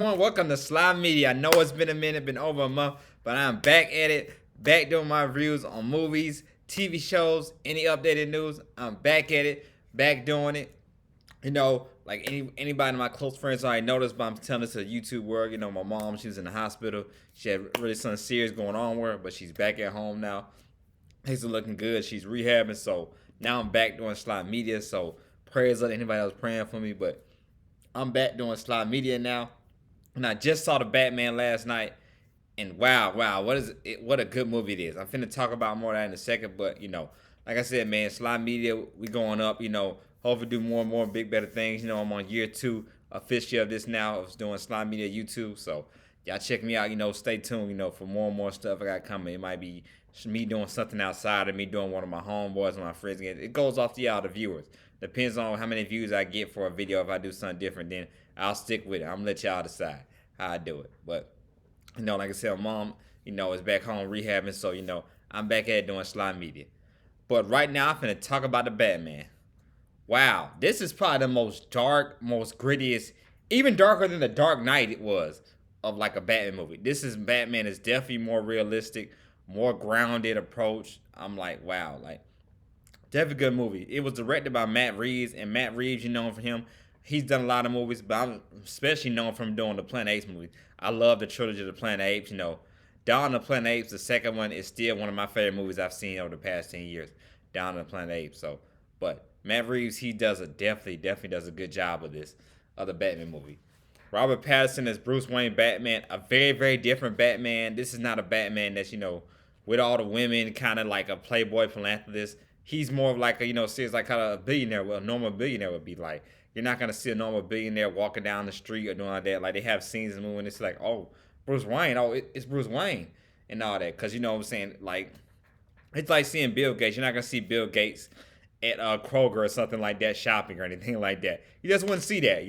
Welcome to Sly Media. I know it's been a minute, been over a month, but I'm back at it, back doing my reviews on movies, TV shows, any updated news. I'm back at it, back doing it. Like anybody in my close friends already noticed, but I'm telling this to the YouTube world. My mom, she was in the hospital. She had really something serious going on with her, but she's back at home now. Things are looking good. She's rehabbing, so now I'm back doing Sly Media. So prayers up to anybody that was praying for me, but I'm back doing Sly Media now. And I just saw the Batman last night, and wow, what is it? What a good movie it is. I'm finna talk about more of that in a second, but like I said, man, Sly Media, we going up. Hopefully do more and more big, better things. I'm on year 2 officially of this now. I was doing Sly Media YouTube, so y'all check me out. Stay tuned. For more and more stuff I got coming. It might be me doing something outside of me doing one of my homeboys and my friends. It goes off to y'all, the viewers. Depends on how many views I get for a video. If I do something different, then I'll stick with it. I'm gonna let y'all decide how I do it. But like I said, mom, is back home rehabbing, so I'm back at it doing Sly Media. But right now, I'm finna talk about the Batman. Wow, this is probably the most dark, most grittiest, even darker than the Dark Knight it was of like a Batman movie. This is Batman is definitely more realistic, more grounded approach. I'm like, wow, like definitely a good movie. It was directed by Matt Reeves, and Matt Reeves, you know for him. He's done a lot of movies, but I'm especially known from doing the Planet Apes movies. I love the trilogy of the Planet Apes. Dawn of the Planet Apes, the second one, is still one of my favorite movies I've seen over the past 10 years. Dawn of the Planet Apes. So, but Matt Reeves, he does a definitely does a good job of this, of the Batman movie. Robert Pattinson as Bruce Wayne Batman, a very different Batman. This is not a Batman that's with all the women, kind of like a playboy philanthropist. He's more of like a seems like kind of a billionaire. Well, a normal billionaire would be like. You're not gonna see a normal billionaire walking down the street or doing like that. Like they have scenes in the movie and it's like, oh, Bruce Wayne, oh, it's Bruce Wayne and all that. Cause what I'm saying, like it's like seeing Bill Gates. You're not gonna see Bill Gates at Kroger or something like that shopping or anything like that. You just wouldn't see that.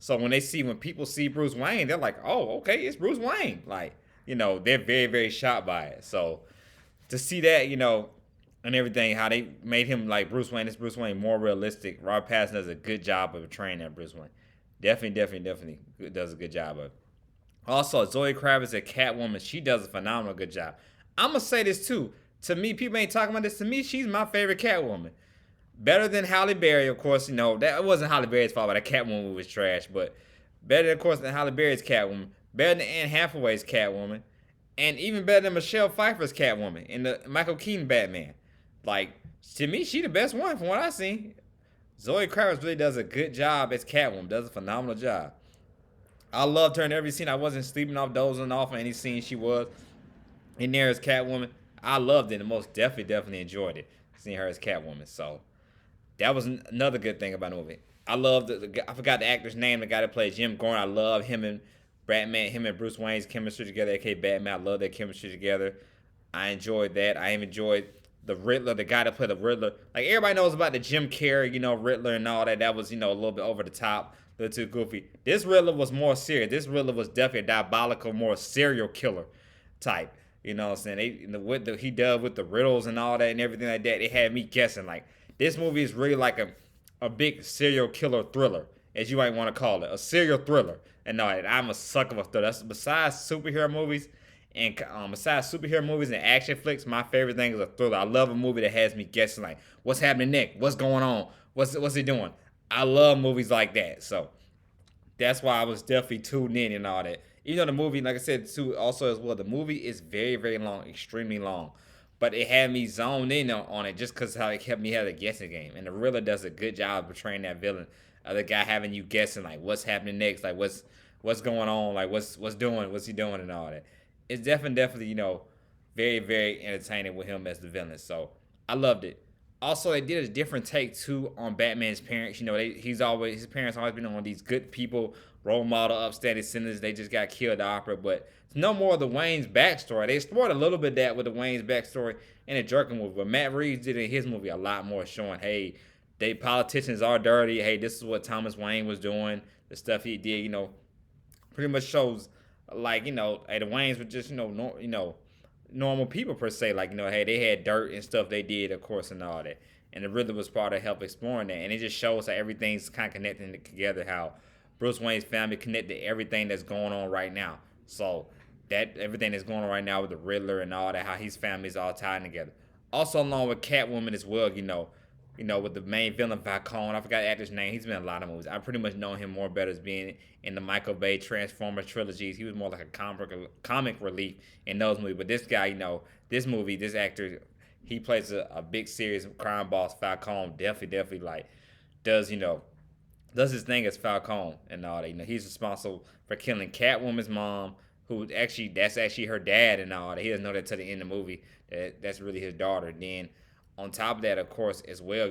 So when people see Bruce Wayne, they're like, oh, okay, it's Bruce Wayne. Like they're very shocked by it. So to see that, and everything, how they made him like Bruce Wayne, this Bruce Wayne more realistic. Rob Pattinson does a good job of portraying that Bruce Wayne. Definitely does a good job of it. Also, Zoe Kravitz at Catwoman, she does a phenomenal good job. I'm gonna say this too. To me, people ain't talking about this. To me, she's my favorite Catwoman. Better than Halle Berry, of course. That wasn't Halle Berry's fault, but that Catwoman was trash. But better, of course, than Halle Berry's Catwoman. Better than Anne Hathaway's Catwoman, and even better than Michelle Pfeiffer's Catwoman in the Michael Keaton Batman. Like to me, she the best one from what I seen. Zoe Kravitz really does a good job as Catwoman. Does a phenomenal job. I loved her in every scene. I wasn't sleeping off, dozing off in any scene she was in there as Catwoman. I loved it and most definitely enjoyed it seeing her as Catwoman. So that was another good thing about the movie. I love I forgot the actor's name, the guy that played Jim Gordon. I love him and Batman, him and Bruce Wayne's chemistry together, aka Batman. I love their chemistry together. I enjoyed that. I even enjoyed the Riddler, the guy that played the Riddler. Like everybody knows about the Jim Carrey, Riddler and all that. That was, a little bit over the top, a little too goofy. This Riddler was more serious. This Riddler was definitely a diabolical, more serial killer type. You know what I'm saying? What he did with the riddles and all that and everything like that, it had me guessing. Like this movie is really like a big serial killer thriller, as you might want to call it, a serial thriller. And no, I'm a sucker for thriller. That's besides superhero movies. And besides superhero movies and action flicks, my favorite thing is a thriller. I love a movie that has me guessing, like, what's happening next? What's going on? What's he doing? I love movies like that. So that's why I was definitely tuned in and all that. Even though the movie, like I said, too, also as well, the movie is very long, extremely long. But it had me zoned in on it just because how it kept me having a guessing game. And the Riddler does a good job of portraying that villain. The guy having you guessing, like, what's happening next? Like, what's going on? Like, what's he doing and all that. It's definitely, very entertaining with him as the villain. So I loved it. Also, they did a different take too on Batman's parents. His parents always been on these good people, role model, upstanding sinners. They just got killed opera, but it's no more of the Wayne's backstory. They explored a little bit of that with the Wayne's backstory in the Joker movie, but Matt Reeves did in his movie a lot more, showing hey, they politicians are dirty. Hey, this is what Thomas Wayne was doing. The stuff he did, pretty much shows like hey, the Waynes were just normal people per se. Like hey, they had dirt and stuff they did, of course, and all that. And the Riddler was part of help exploring that, and it just shows how everything's kind of connecting together. How Bruce Wayne's family connected to everything that's going on right now. So that everything that's going on right now with the Riddler and all that, how his family's all tied together. Also along with Catwoman as well, with the main villain Falcone. I forgot the actor's name. He's been in a lot of movies. I pretty much know him more better as being in the Michael Bay Transformers trilogies. He was more like a comic relief in those movies. But this guy, this actor, he plays a big serious crime boss. Falcone definitely like does does his thing as Falcone and all that. He's responsible for killing Catwoman's mom, that's actually her dad and all that. He doesn't know that till the end of the movie that's really his daughter. Then on top of that, of course, as well,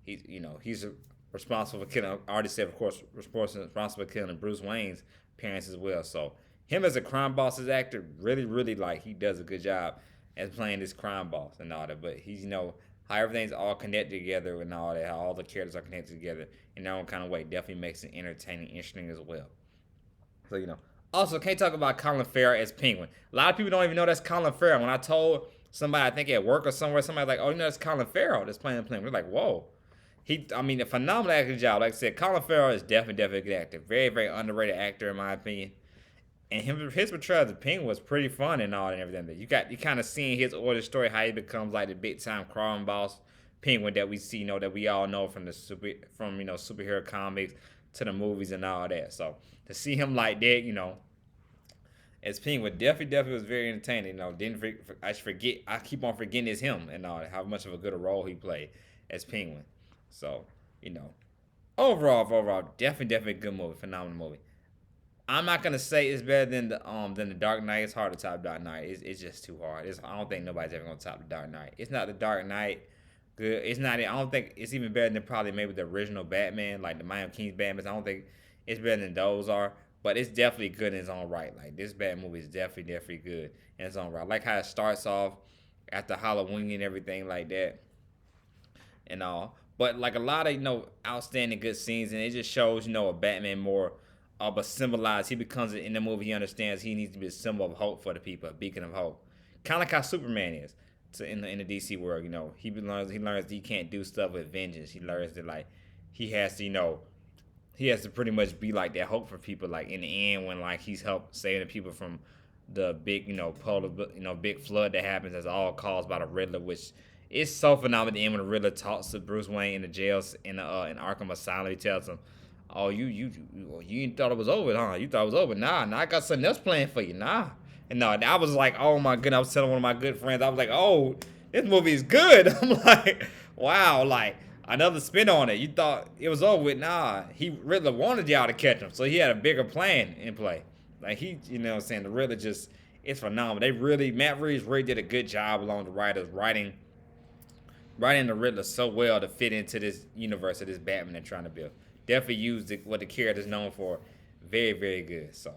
he's responsible for killing. I already said, of course, responsible for killing Bruce Wayne's parents as well. So him as a crime boss, as actor, really, really like he does a good job as playing this crime boss and all that. But he's how everything's all connected together and all that, how all the characters are connected together in their own kind of way, definitely makes it entertaining, interesting as well. So Also, can't talk about Colin Farrell as Penguin. A lot of people don't even know that's Colin Farrell. When I told somebody, I think at work or somewhere, somebody's like, "Oh, that's Colin Farrell that's playing the Penguin." We're like, "Whoa." A phenomenal acting job. Like I said, Colin Farrell is definitely a good actor. Very, very underrated actor in my opinion. And his portrayal as the Penguin was pretty fun and all and everything. You kind of seeing his origin story, how he becomes like the big time crime boss Penguin that we see, that we all know from superhero comics to the movies and all that. So to see him like that, as Penguin, definitely was very entertaining. I keep on forgetting it's him and all that, how much of a good a role he played as Penguin. So overall, definitely a good movie, phenomenal movie. I'm not gonna say it's better than the Dark Knight. It's hard to top Dark Knight. It's just too hard. I don't think nobody's ever gonna top the Dark Knight. It's not the Dark Knight good. It's not. I don't think it's even better than probably maybe the original Batman, like the Miami Keaton's Batman. I don't think it's better than those are. But it's definitely good in its own right. Like this Bat movie is definitely good in its own right. I like how it starts off after Halloween and everything like that, and all. But like a lot of outstanding good scenes, and it just shows a Batman more of a symbolized. He becomes in the movie. He understands he needs to be a symbol of hope for the people, a beacon of hope. Kind of like how Superman is in the DC world. He learns he can't do stuff with vengeance. He learns that like he has to he has to pretty much be like that hope for people. Like in the end, when like he's helped saving the people from the big polar big flood that happens, that's all caused by the Riddler, which is so phenomenal. At the end when the Riddler talks to Bruce Wayne in the jails in Arkham Asylum, he tells him, "Oh, you thought it was over, huh? You thought it was over? Nah, I got something else planned for you. Nah." And I was like, oh my goodness, I was telling one of my good friends, I was like, oh, this movie is good. I'm like, wow, like another spin on it. You thought it was over with? Nah, Riddler wanted y'all to catch him, so he had a bigger plan in play. Like the Riddler just, it's phenomenal. Matt Reeves really did a good job along the writers writing the Riddler so well to fit into this universe of this Batman they're trying to build. Definitely used what the character's known for. Very, very good. So,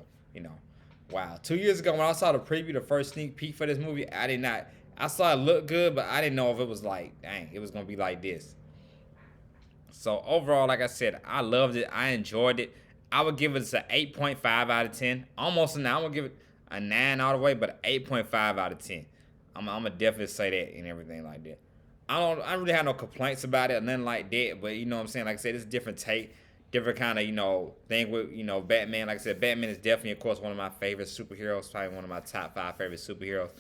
wow. 2 years ago when I saw the preview, the first sneak peek for this movie, I saw it look good, but I didn't know if it was like, dang, it was going to be like this. So, overall, like I said, I loved it. I enjoyed it. I would give it an 8.5 out of 10. Almost a 9. I'm going to give it a 9 all the way, but an 8.5 out of 10. I'm going to definitely say that and everything like that. I don't really have no complaints about it or nothing like that, but you know what I'm saying? Like I said, it's a different take, different kind of, thing with, Batman. Like I said, Batman is definitely, of course, one of my favorite superheroes, probably one of my top 5 favorite superheroes.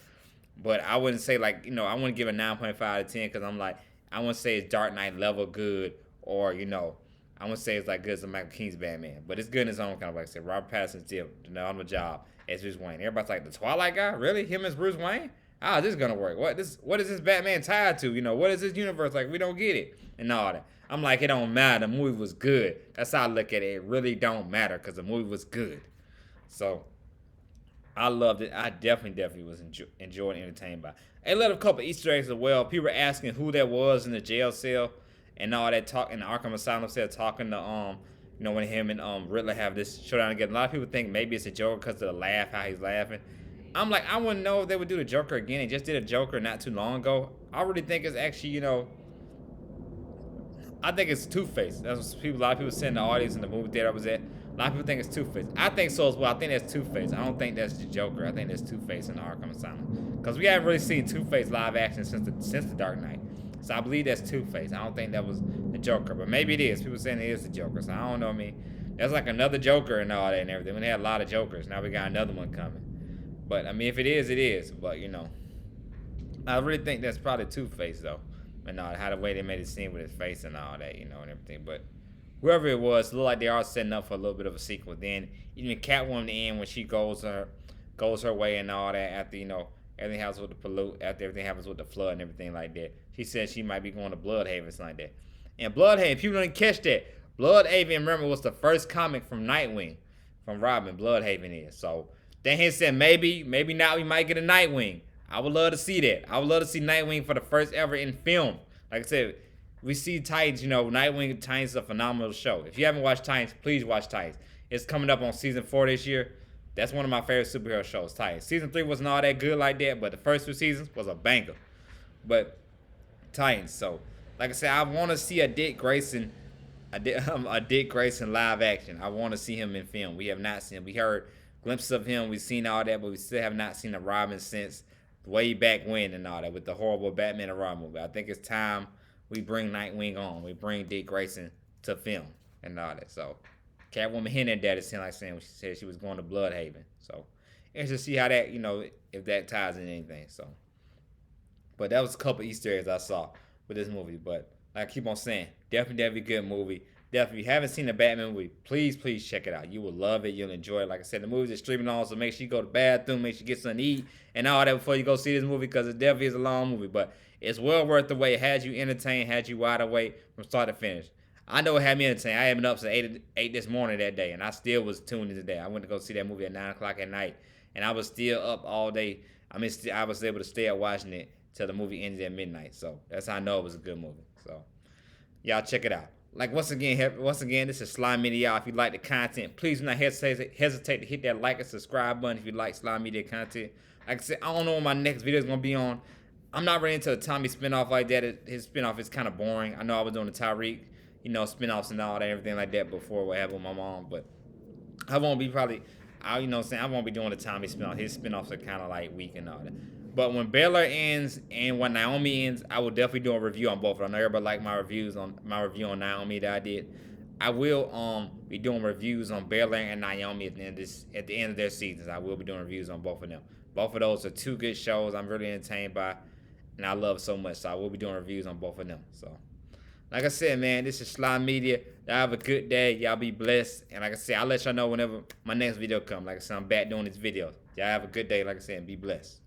But I wouldn't say, like, I wouldn't give it a 9.5 out of 10 because I'm like, I wouldn't say it's Dark Knight level good or, I wouldn't say it's like good as the Michael Keaton's Batman. But it's good in its own kind of way. Like I said, Robert Pattinson did a job as Bruce Wayne. Everybody's like, the Twilight guy? Really? Him as Bruce Wayne? This is gonna work. What is this Batman tied to? What is this universe like? We don't get it and all that. I'm like, it don't matter. The movie was good. That's how I look at it. It really don't matter because the movie was good. So I loved it. I definitely was enjoying and entertained by it. They let a couple Easter eggs as well. People were asking who that was in the jail cell and all that talk in the Arkham Asylum cell talking to when him and Riddler have this showdown together. A lot of people think maybe it's a joke because of the laugh, how he's laughing. I'm like, I wouldn't know if they would do the Joker again. They just did a Joker not too long ago. I really think it's actually, I think it's Two-Face. That's what a lot of people said in the audience in the movie theater I was at. A lot of people think it's Two-Face. I think so as well. I think that's Two-Face. I don't think that's the Joker. I think that's Two-Face in the Arkham Asylum. Because we haven't really seen Two-Face live action since the Dark Knight. So I believe that's Two-Face. I don't think that was the Joker. But maybe it is. People saying it is the Joker. So I don't know. That's like another Joker and all that and everything. We had a lot of Jokers. Now we got another one coming. But I mean, if it is, it is. But I really think that's probably Two-Face though, and how the way they made it seem with his face and all that, and everything. But whoever it was, it looked like they are setting up for a little bit of a sequel. Then even Catwoman in the end when she goes her way and all that after everything happens with the pollute, after everything happens with the flood and everything like that. She said she might be going to Bloodhaven or something like that. And Bloodhaven, people didn't catch that. Bloodhaven, remember, was the first comic from Nightwing, from Robin. Bloodhaven is. So then he said maybe now we might get a Nightwing. I would love to see that. I would love to see Nightwing for the first ever in film. Like I said, we see Titans, Nightwing. Titans is a phenomenal show. If you haven't watched Titans, please watch Titans. It's coming up on season 4 this year. That's one of my favorite superhero shows, Titans. Season 3 wasn't all that good like that, but the first 2 seasons was a banger. But Titans, so like I said, I want to see a Dick Grayson live action. I want to see him in film. We have not seen him. We heard glimpses of him. We've seen all that, but we still have not seen a Robin since way back when and all that with the horrible Batman and Robin movie. I think it's time we bring Nightwing on. We bring Dick Grayson to film and all that. So Catwoman hinted at it, saying when she said she was going to Bloodhaven. So let's just see how that, if that ties in anything. So, but that was a couple Easter eggs I saw with this movie. But like I keep on saying, definitely good movie. Definitely, if you haven't seen the Batman movie, please check it out. You will love it. You'll enjoy it. Like I said, the movie's is streaming on, so make sure you go to the bathroom, make sure you get something to eat and all that before you go see this movie, because it definitely is a long movie. But it's well worth the wait. It had you entertained, had you wide awake from start to finish. I know it had me entertained. I had been up since 8 this morning that day, and I still was tuned in today. I went to go see that movie at 9 o'clock at night, and I was still up all day. I was able to stay up watching it till the movie ended at midnight. So that's how I know it was a good movie. So y'all check it out. Like once again, this is Slime Media. If you like the content, please do not hesitate to hit that like and subscribe button if you like Slime Media content. Like I said, I don't know what my next video is gonna be on. I'm not really into a Tommy spinoff like that. His spinoff is kind of boring. I know I was doing the Tyreek, spinoffs and all that, everything like that before what happened with my mom, but I won't be I won't be doing the Tommy spinoff. His spinoffs are kind of like weak and all that. But when Bel-Air ends and when Naomi ends, I will definitely do a review on both of them. I know everybody like my review on Naomi that I did. I will be doing reviews on Bel-Air and Naomi at the end of their seasons. I will be doing reviews on both of them. Both of those are 2 good shows I'm really entertained by, and I love so much. So I will be doing reviews on both of them. So, like I said, man, this is Slime Media. Y'all have a good day. Y'all be blessed. And like I said, I'll let y'all know whenever my next video comes. Like I said, I'm back doing this video. Y'all have a good day. Like I said, and be blessed.